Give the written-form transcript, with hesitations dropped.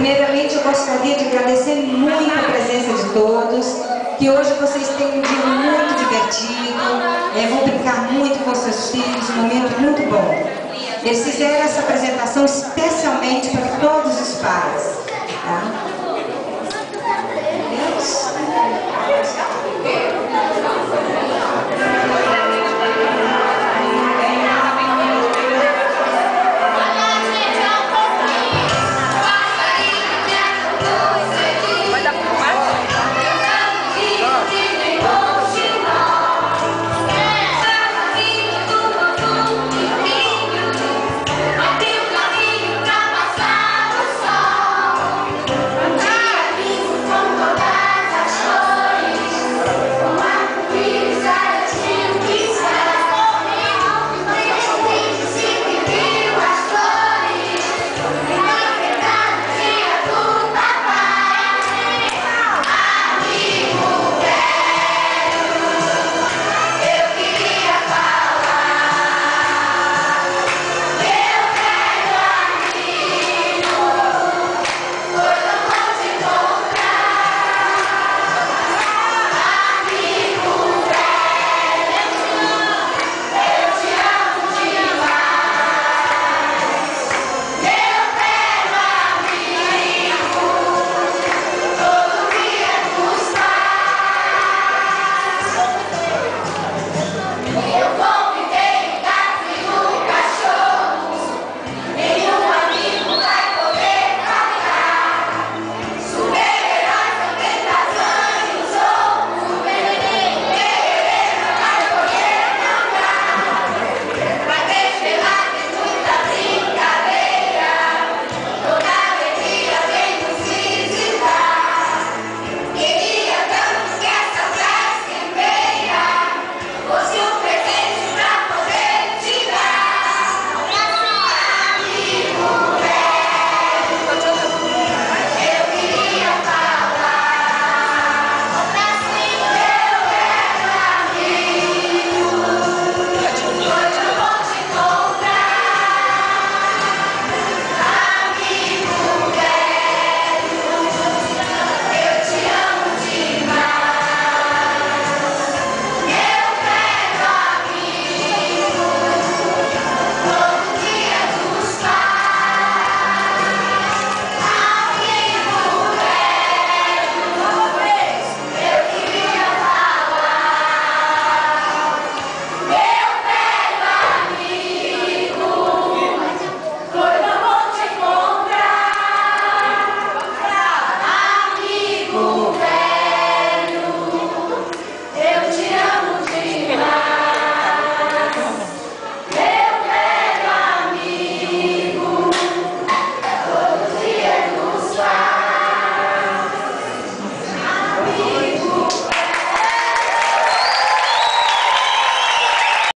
Primeiramente, eu gostaria de agradecer muito a presença de todos, que hoje vocês têm um dia muito divertido, vão brincar muito com seus filhos, um momento muito bom. Eles fizeram essa apresentação especialmente para todos os pais.